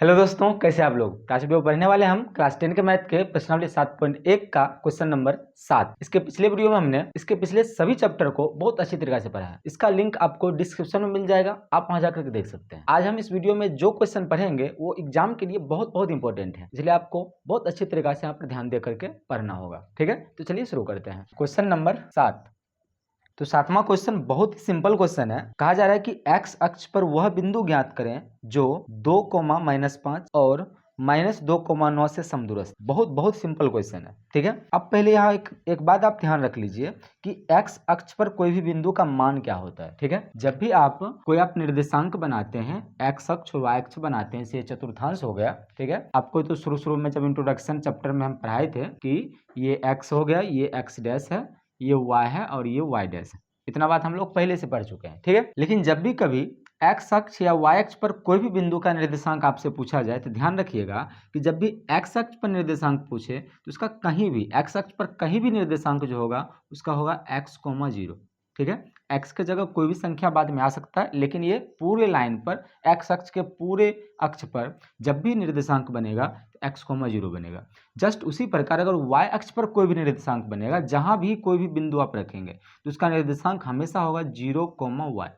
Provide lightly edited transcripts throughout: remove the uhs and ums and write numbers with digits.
Hello दोस्तों, कैसे आप लोग। आज वीडियो पढ़ने वाले हम क्लास 10 के मैथ के प्रश्नावली 7.1 का क्वेश्चन नंबर 7। इसके पिछले वीडियो में हमने इसके पिछले सभी चैप्टर को बहुत अच्छी तरीके से पढ़ा है। इसका लिंक आपको डिस्क्रिप्शन में मिल जाएगा, आप वहां जाकर के देख सकते हैं। आज हम इस वीडियो में जो क्वेश्चन पढ़ेंगे वो एग्जाम के लिए बहुत इंपॉर्टेंट है, इसलिए आपको बहुत अच्छी तरीके से यहाँ पर ध्यान दे करके पढ़ना होगा। ठीक है, तो चलिए शुरू करते हैं। Question number 7। तो सातवां क्वेश्चन बहुत ही सिंपल क्वेश्चन है। कहा जा रहा है कि एक्स अक्ष पर वह बिंदु ज्ञात करें जो 2, -5 और -2, 9 से समदूरस्थ। बहुत सिंपल क्वेश्चन है। ठीक है, अब पहले यहाँ एक बात आप ध्यान रख लीजिए कि एक्स अक्ष पर कोई भी बिंदु का मान क्या होता है। ठीक है, जब भी आप निर्देशांक बनाते हैं, एक्स अक्ष और वाई अक्ष बनाते हैं, इसे चतुर्थांश हो गया। ठीक है, आपको तो शुरू में जब इंट्रोडक्शन चैप्टर में हम पढ़ाए थे कि ये एक्स हो गया, ये एक्स डैश है, ये y है और ये y डैश है। इतना बात हम लोग पहले से पढ़ चुके हैं। ठीक है, लेकिन जब भी कभी x अक्ष या y अक्ष पर कोई भी बिंदु का निर्देशांक आपसे पूछा जाए तो ध्यान रखिएगा कि जब भी x अक्ष पर निर्देशांक पूछे तो उसका कहीं भी x अक्ष पर कहीं भी निर्देशांक जो होगा उसका होगा x, 0। ठीक है, x के जगह कोई भी संख्या बाद में आ सकता है, लेकिन ये पूरे लाइन पर x अक्ष के पूरे अक्ष पर जब भी निर्देशांक बनेगा तो x, 0 बनेगा। जस्ट उसी प्रकार अगर y अक्ष पर कोई भी निर्देशांक बनेगा, जहां भी कोई भी बिंदु आप रखेंगे तो उसका निर्देशांक हमेशा होगा 0, y।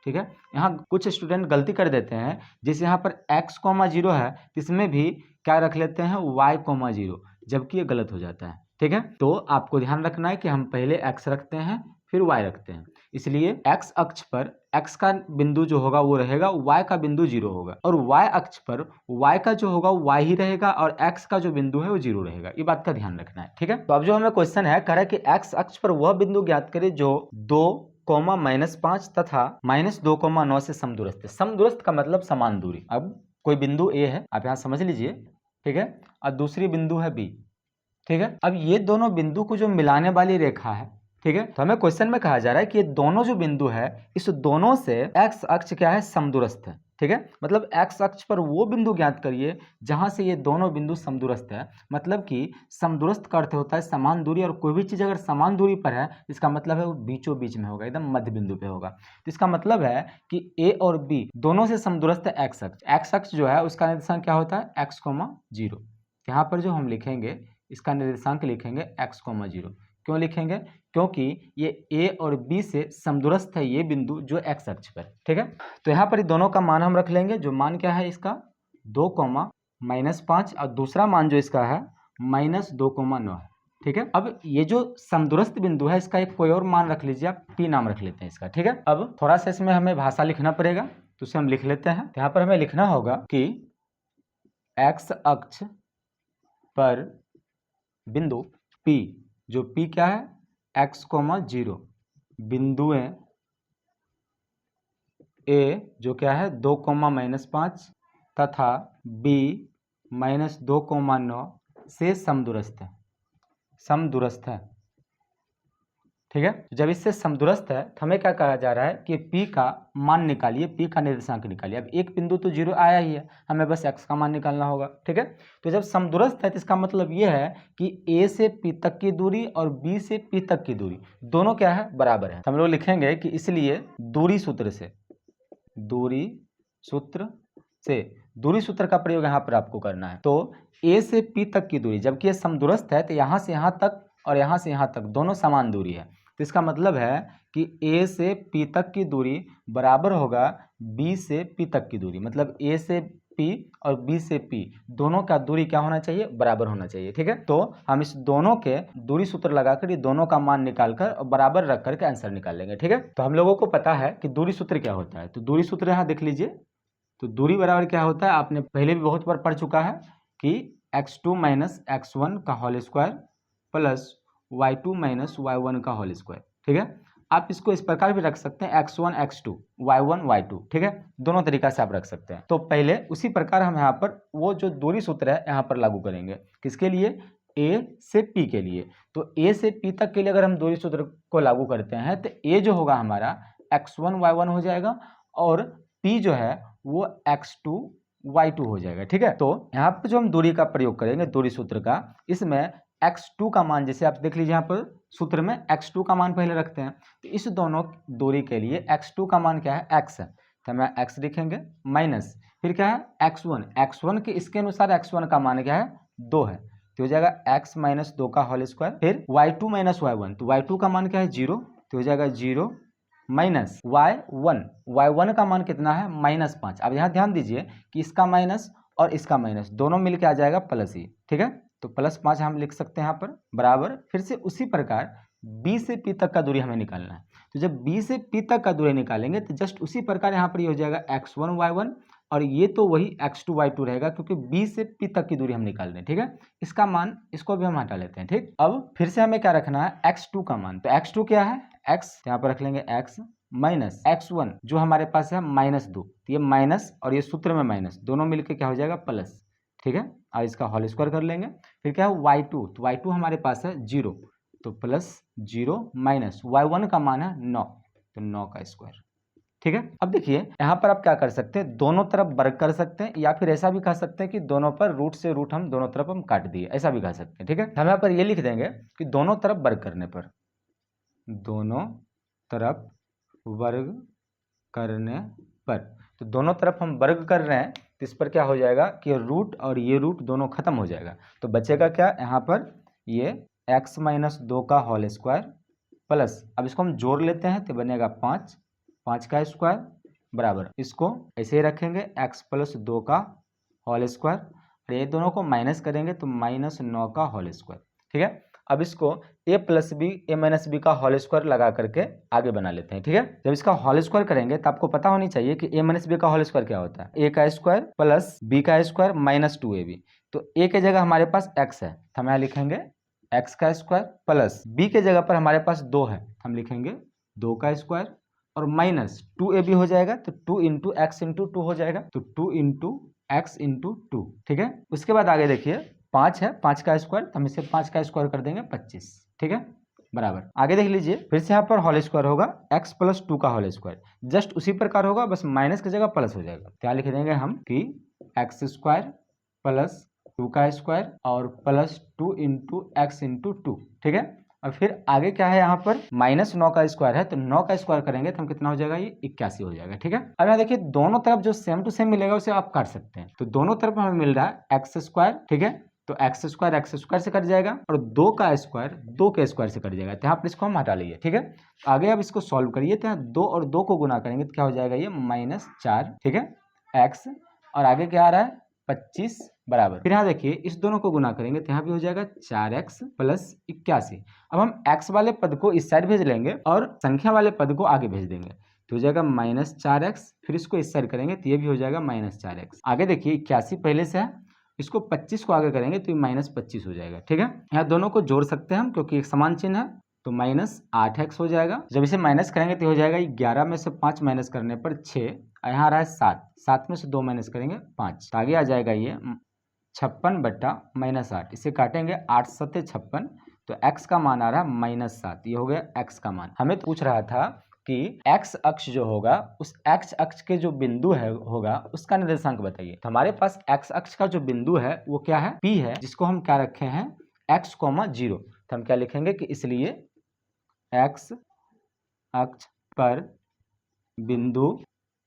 ठीक है, यहाँ कुछ स्टूडेंट गलती कर देते हैं, जैसे यहाँ पर x, 0 है, इसमें भी क्या रख लेते हैं y, 0, जबकि ये गलत हो जाता है। ठीक है, तो आपको ध्यान रखना है कि हम पहले x रखते हैं फिर y रखते हैं, इसलिए x अक्ष पर x का बिंदु जो होगा वो रहेगा, y का बिंदु 0 होगा, और y अक्ष पर y का जो होगा y ही रहेगा और x का जो बिंदु है वो 0 रहेगा। ये बात का ध्यान रखना है। ठीक है, तो अब जो हमें क्वेश्चन है, कह रहा है कि x अक्ष पर वह बिंदु ज्ञात करे जो 2, -5 तथा -2, 9 से समदूरस्थ है। समदूरस्थ का मतलब समान दूरी। अब कोई बिंदु A है, आप यहाँ समझ लीजिए। ठीक है, और दूसरी बिंदु है B। ठीक है, अब ये दोनों बिंदु को जो मिलाने वाली रेखा है, ठीक है, तो हमें क्वेश्चन में कहा जा रहा है कि ये दोनों जो बिंदु है, इस दोनों से एक्स अक्ष क्या है, समदूरस्थ है। ठीक है, मतलब एक्स अक्ष पर वो बिंदु ज्ञात करिए जहां से ये दोनों बिंदु समदूरस्थ है। मतलब कि समदूरस्थ का अर्थ होता है समान दूरी, और कोई भी चीज अगर समान दूरी पर है इसका मतलब है वो बीचों बीच में होगा, एकदम मध्य बिंदु पे होगा। तो इसका मतलब है कि ए और बी दोनों से समदूरस्थ है एक्स अक्ष। एक्स अक्ष जो है उसका निर्देशांक क्या होता है, x, 0। यहाँ पर जो हम लिखेंगे इसका निर्देशांक लिखेंगे x, 0। क्यों लिखेंगे, क्योंकि ये A और B से समदूरस्थ है ये बिंदु जो x अक्ष पर। ठीक है, तो यहाँ पर दोनों का मान हम रख लेंगे। जो मान क्या है इसका 2, -5, और दूसरा मान जो इसका है -2, 9 है। ठीक है, अब ये जो समदूरस्थ बिंदु है इसका एक कोई और मान रख लीजिए, आप P नाम रख लेते हैं इसका। ठीक है, अब थोड़ा सा इसमें हमें भाषा लिखना पड़ेगा, तो उसे हम लिख लेते हैं। यहाँ पर हमें लिखना होगा कि x अक्ष पर बिंदु P, जो P क्या है, x, 0, बिंदुएं A जो क्या है 2, -5 तथा B -2, 9 से समदूरस्थ है। ठीक है, जब इससे समदूरस्थ है तो हमें क्या कहा जा रहा है कि P का मान निकालिए, P का निर्देशांक निकालिए। अब एक बिंदु तो 0 आया ही है, हमें बस x का मान निकालना होगा। ठीक है, तो जब समदूरस्थ है तो इसका मतलब ये है कि A से P तक की दूरी और B से P तक की दूरी दोनों क्या है, बराबर है। हम लोग लिखेंगे कि इसलिए दूरी सूत्र का प्रयोग यहाँ पर आपको करना है। तो A से P तक की दूरी, जबकि ये समदूरस्थ है तो यहाँ से यहाँ तक और यहाँ से यहाँ तक दोनों समान दूरी है, तो इसका मतलब है कि A से P तक की दूरी बराबर होगा B से P तक की दूरी। मतलब A से P और B से P दोनों का दूरी क्या होना चाहिए, बराबर होना चाहिए। ठीक है, तो हम इस दोनों के दूरी सूत्र लगाकर ये दोनों का मान निकालकर और बराबर रख करके आंसर निकाल लेंगे। ठीक है, तो हम लोगों को पता है कि दूरी सूत्र क्या होता है, तो दूरी सूत्र यहाँ देख लीजिए। तो दूरी बराबर क्या होता है, आपने पहले भी बहुत बार पढ़ चुका है कि x2 - x1 का whole square plus y2 - y1 का होल स्क्वायर। ठीक है, आप इसको इस प्रकार भी रख सकते हैं x1 x2 y1 y2। ठीक है, दोनों तरीका से आप रख सकते हैं। तो पहले उसी प्रकार हम यहाँ पर वो जो दूरी सूत्र है यहाँ पर लागू करेंगे, किसके लिए, A से P के लिए। तो A से P तक के लिए अगर हम दूरी सूत्र को लागू करते हैं तो A जो होगा हमारा x1 y1 हो जाएगा और P जो है वो x2 y2 हो जाएगा। ठीक है, तो यहाँ पर जो हम दूरी का प्रयोग करेंगे दूरी सूत्र का, इसमें x2 का मान, जैसे आप देख लीजिए यहाँ पर सूत्र में x2 का मान पहले रखते हैं, तो इस दोनों दूरी के लिए x2 का मान क्या है, x है, तो हमें x लिखेंगे माइनस फिर क्या है x1, x1 के इसके अनुसार x1 का मान क्या है 2 है, तो हो जाएगा x माइनस 2 का होल स्क्वायर। फिर y2 माइनस y1, तो y2 का मान क्या है 0, तो हो जाएगा 0 माइनस y1 का मान कितना है -5। अब यहाँ ध्यान दीजिए कि इसका माइनस और इसका माइनस दोनों मिलके आ जाएगा प्लस ही, ठीक है, तो +5 हम लिख सकते हैं यहाँ पर बराबर। फिर से उसी प्रकार b से p तक का दूरी हमें निकालना है, तो जब b से p तक का दूरी निकालेंगे तो जस्ट उसी प्रकार यहाँ पर ये हो जाएगा x1 y1 और ये तो वही x2 y2 रहेगा, क्योंकि b से p तक की दूरी हम निकाल रहे हैं, ठीक है। इसका मान इसको भी हम हटा लेते हैं, ठीक। अब फिर से हमें क्या रखना है x2 का मान, तो x2 क्या है x, यहाँ पर रख लेंगे x माइनस x1 जो हमारे पास है -2, तो ये माइनस और ये सूत्र में माइनस दोनों मिलकर क्या हो जाएगा प्लस, ठीक है। और इसका होल स्क्वायर कर लेंगे। फिर क्या है y2, तो y2 हमारे पास है 0, तो +0 माइनस y1 का मान है 9, तो 9 का स्क्वायर, ठीक है। अब देखिए यहाँ पर आप क्या कर सकते हैं, दोनों तरफ वर्ग कर सकते हैं, या फिर ऐसा भी कह सकते हैं कि दोनों पर रूट से रूट हम दोनों तरफ हम काट दिए, ऐसा भी कह सकते हैं, ठीक है। हम यहाँ पर ये लिख देंगे कि दोनों तरफ वर्ग करने पर, दोनों तरफ वर्ग करने पर, तो दोनों तरफ हम वर्ग कर रहे हैं तो इस पर क्या हो जाएगा कि रूट और ये रूट दोनों खत्म हो जाएगा, तो बचेगा क्या यहाँ पर ये x माइनस 2 का होल स्क्वायर प्लस, अब इसको हम जोड़ लेते हैं तो बनेगा 5 का स्क्वायर बराबर, इसको ऐसे ही रखेंगे x प्लस 2 का होल स्क्वायर और ये दोनों को माइनस करेंगे तो -9 का होल स्क्वायर, ठीक है। अब इसको a plus b a minus b का होल स्क्वायर लगा करके आगे बना लेते हैं, ठीक है। जब इसका होल स्क्वायर करेंगे तो आपको पता होनी चाहिए कि a माइनस बी का होल स्क्वायर क्या होता है, a का स्क्वायर प्लस b का स्क्वायर माइनस 2ab, तो a के जगह हमारे पास x है तो हम यहाँ लिखेंगे x का स्क्वायर प्लस b के जगह पर हमारे पास 2 है, हम लिखेंगे 2 का स्क्वायर और माइनस 2ab हो जाएगा, तो 2 इंटू एक्स इंटू 2 हो जाएगा, तो 2 इंटू एक्स इंटू 2, ठीक है। उसके बाद आगे देखिए 5 है, 5 का स्क्वायर, तो हम इसे 5 का स्क्वायर कर देंगे 25, ठीक है बराबर। आगे देख लीजिए फिर से यहाँ पर होल स्क्वायर होगा x प्लस 2 का होल स्क्वायर, जस्ट उसी प्रकार होगा, बस माइनस की जगह प्लस हो जाएगा, क्या लिख देंगे हम कि x स्क्वायर प्लस 2 का स्क्वायर और प्लस 2 इंटू एक्स इंटू 2, ठीक है। और फिर आगे क्या है यहाँ पर -9 का स्क्वायर है, तो 9 का स्क्वायर करेंगे तो हम कितना हो जाएगा, ये 81 हो जाएगा, ठीक है। अब यहाँ देखिए दोनों तरफ जो सेम टू सेम मिलेगा उसे आप काट सकते हैं, तो दोनों तरफ हमें मिल रहा है एक्स स्क्वायर, ठीक है, तो एक्स स्क्वायर से कट जाएगा और 2 का स्क्वायर 2 के स्क्वायर से कट जाएगा, तो यहाँ पर इसको हम हटा लीजिए, ठीक है। आगे अब इसको सॉल्व करिए, तो यहाँ 2 और 2 को गुना करेंगे तो क्या हो जाएगा, ये -4, ठीक है एक्स, और आगे क्या आ रहा है 25 बराबर। फिर यहाँ देखिए इस दोनों को गुना करेंगे तो यहाँ भी हो जाएगा 4x प्लस 81। अब हम x वाले पद को इस साइड भेज लेंगे और संख्या वाले पद को आगे भेज देंगे, तो हो जाएगा -4x, फिर इसको इस साइड करेंगे तो ये भी हो जाएगा -4x। आगे देखिए 81 पहले से है, इसको 25 को आगे करेंगे तो ये -25 हो जाएगा, ठीक है। यहाँ दोनों को जोड़ सकते हैं हम क्योंकि एक समान चिन्ह है, तो -8x हो जाएगा। जब इसे माइनस करेंगे तो हो जाएगा 11 में से 5 माइनस करने पर 6, यहाँ आ रहा है 7 में से 2 माइनस करेंगे 5, तो आगे आ जाएगा ये 56 बट्टा -8, इसे काटेंगे 8 सत्ते 56, तो x का मान आ रहा है -7, ये हो गया x का मान। हमें तो पूछ रहा था कि x अक्ष जो होगा उस x अक्ष के जो बिंदु है होगा उसका निर्देशांक बताइए, तो हमारे पास x अक्ष का जो बिंदु है वो क्या है P है, जिसको हम क्या रखे हैं x, 0, तो हम क्या लिखेंगे कि इसलिए x अक्ष पर बिंदु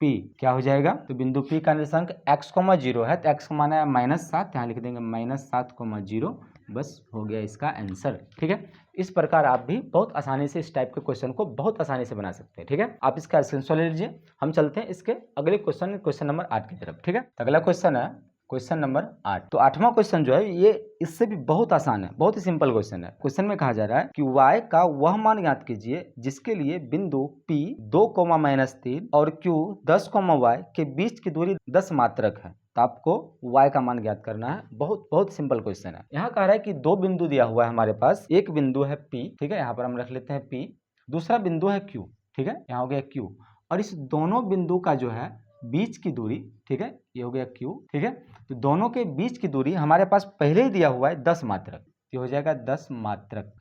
P क्या हो जाएगा, तो बिंदु P का निर्देशांक x, 0 है, तो x का मान है -7, यहाँ लिख देंगे -7, बस हो गया इसका आंसर, ठीक है। इस प्रकार आप भी बहुत आसानी से इस टाइप के क्वेश्चन को बहुत आसानी से बना सकते हैं, ठीक है। आप इसका स्क्रीनशॉट ले लीजिए। हम चलते हैं इसके अगले क्वेश्चन नंबर 8 की तरफ, ठीक है। अगला क्वेश्चन है क्वेश्चन नंबर 8। तो 8वां क्वेश्चन जो है ये इससे भी बहुत आसान है, बहुत ही सिंपल क्वेश्चन है। क्वेश्चन में कहा जा रहा है कि y का वह मान ज्ञात कीजिए जिसके लिए बिंदु P 2, -3 और Q 10, y के बीच की दूरी 10 मात्रक है, तो आपको y का मान ज्ञात करना है। बहुत सिंपल क्वेश्चन है। यहाँ कह रहा है कि दो बिंदु दिया हुआ है हमारे पास, एक बिंदु है P, ठीक है, यहाँ पर हम रख लेते हैं P, दूसरा बिंदु है Q, ठीक है, यहाँ हो गया Q, और इस दोनों बिंदु का जो है बीच की दूरी, ठीक है, ये हो गया Q, ठीक है, तो दोनों के बीच की दूरी हमारे पास पहले ही दिया हुआ है 10 मात्रक, ये हो जाएगा 10 मात्रक,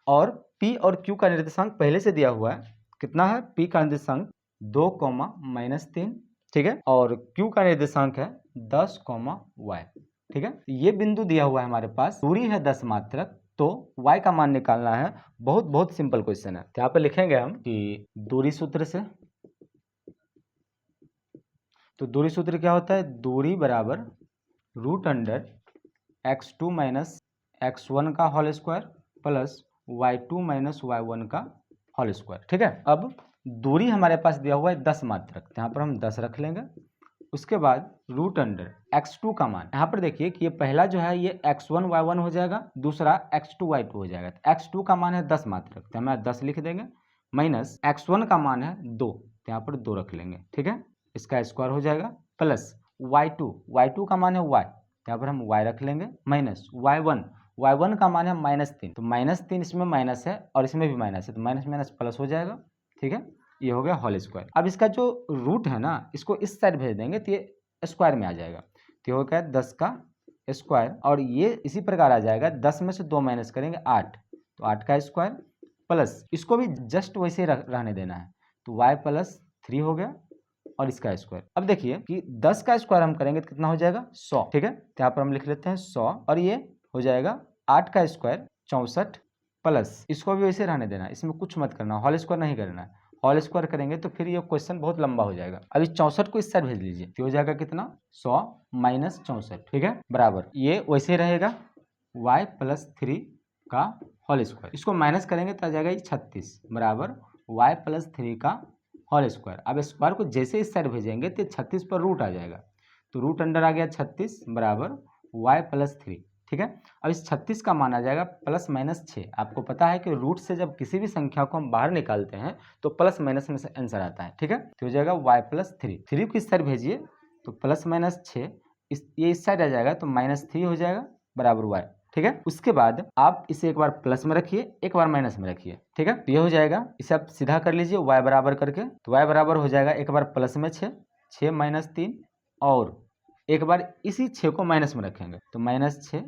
और P और Q का निर्देशांक पहले से दिया हुआ है, कितना है, P का निर्देशांक 2, -3, ठीक है, और Q का निर्देशांक है 10, y, ठीक है। ये बिंदु दिया हुआ है हमारे पास, दूरी है 10 मात्रक, तो y का मान निकालना है। बहुत सिंपल क्वेश्चन है। तो यहाँ पे लिखेंगे हम कि दूरी सूत्र से तो दूरी सूत्र क्या होता है, दूरी बराबर root under x2 minus x1 का whole square plus y2 minus y1 का होल स्क्वायर। ठीक है, अब दूरी हमारे पास दिया हुआ है 10 मात्रक, यहाँ पर हम 10 रख लेंगे। उसके बाद रूट अंडर x2 का मान, यहाँ पर देखिए कि ये पहला जो है ये x1 y1 हो जाएगा, दूसरा x2 y2 हो जाएगा। तो x2 का मान है 10 मात्रक, तो हमें 10 लिख देंगे, माइनस x1 का मान है 2, तो यहाँ पर 2 रख लेंगे। ठीक है, इसका स्क्वायर हो जाएगा, प्लस y2 का मान है y, तो यहाँ पर हम y रख लेंगे, माइनस y1 का मान है -3, तो -3 इसमें माइनस है और इसमें भी माइनस है, तो माइनस माइनस प्लस हो जाएगा। ठीक है, ये हो गया होल स्क्वायर। अब इसका जो रूट है ना, इसको इस साइड भेज देंगे तो ये स्क्वायर में आ जाएगा, तो हो गया 10 का स्क्वायर, और ये इसी प्रकार आ जाएगा, 10 में से 2 माइनस करेंगे 8, तो 8 का स्क्वायर, प्लस इसको भी जस्ट वैसे रहने देना है, तो y प्लस 3 हो गया और इसका स्क्वायर। अब देखिए कि 10 का स्क्वायर हम करेंगे तो कितना हो जाएगा 100। ठीक है, तो यहाँ पर हम लिख लेते हैं 100, और ये हो जाएगा 8 का स्क्वायर 64, प्लस इसको भी वैसे रहने देना, इसमें कुछ मत करना, होल स्क्वायर नहीं करना है। होल स्क्वायर करेंगे तो फिर ये क्वेश्चन बहुत लंबा हो जाएगा। अब इस 64 को इस साइड भेज लीजिए, तो हो जाएगा कितना 100 माइनस 64। ठीक है, बराबर ये वैसे रहेगा y प्लस 3 का होल स्क्वायर, इसको माइनस करेंगे तो आ जाएगा ये 36 बराबर y प्लस 3 का होल स्क्वायर। अब स्क्वायर को जैसे इस साइड भेजेंगे तो 36 पर रूट आ जाएगा, तो रूट अंडर आ गया 36 बराबर y प्लस 3। ठीक है, अब इस 36 का मान आ जाएगा प्लस माइनस 6। आपको पता है कि रूट से जब किसी भी संख्या को हम बाहर निकालते हैं तो प्लस माइनस में से आंसर आता है। ठीक है, तो हो जाएगा y प्लस 3 को इस साइड भेजिए तो प्लस माइनस 6, ये इस साइड आ जाएगा तो -3 हो जाएगा बराबर y। ठीक है, उसके बाद आप इसे एक बार प्लस में रखिए, एक बार माइनस में रखिए। ठीक है, तो ये हो जाएगा, इसे आप सीधा कर लीजिए y बराबर करके, तो y बराबर हो जाएगा एक बार प्लस में 6 माइनस 3, और एक बार इसी 6 को माइनस में रखेंगे तो -6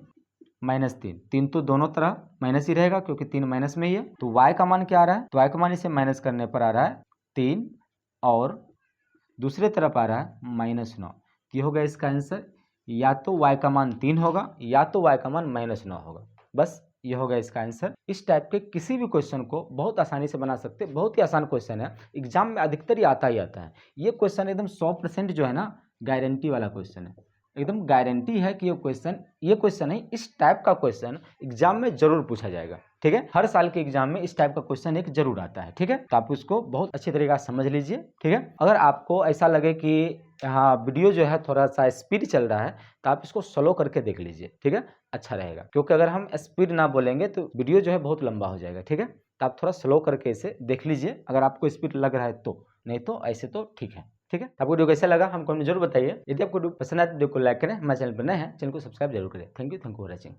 -3 तो दोनों तरह माइनस ही रहेगा क्योंकि 3 माइनस में ही है। तो y का मान क्या आ रहा है, तो y का मान इसे माइनस करने पर आ रहा है 3, और दूसरे तरफ आ रहा है -9। ये होगा इसका आंसर, या तो y का मान 3 होगा या तो y का मान -9 होगा। बस ये होगा इसका आंसर। इस टाइप के किसी भी क्वेश्चन को बहुत आसानी से बना सकते हैं, बहुत ही आसान क्वेश्चन है, एग्जाम में अधिकतर ही आता है। ये क्वेश्चन एकदम 100% जो है ना गारंटी वाला क्वेश्चन है, एकदम गारंटी है कि ये क्वेश्चन नहीं, इस टाइप का क्वेश्चन एग्जाम में जरूर पूछा जाएगा। ठीक है, हर साल के एग्जाम में इस टाइप का क्वेश्चन एक जरूर आता है। ठीक है, तो आप उसको बहुत अच्छे तरीके से समझ लीजिए। ठीक है, अगर आपको ऐसा लगे कि हाँ वीडियो जो है थोड़ा सा स्पीड चल रहा है तो आप इसको स्लो करके देख लीजिए। ठीक है, अच्छा रहेगा, क्योंकि अगर हम स्पीड ना बोलेंगे तो वीडियो जो है बहुत लंबा हो जाएगा। ठीक है, तो आप थोड़ा स्लो करके इसे देख लीजिए, अगर आपको स्पीड लग रहा है तो, नहीं तो ऐसे तो ठीक है। ठीक है, आपको वीडियो कैसा लगा हमको जरूर बताइए। यदि आपको वीडियो पसंद आए तो वीडियो को लाइक करें, हमारे चैनल पर नए हैं चैनल को सब्सक्राइब जरूर करें। Thank you for watching.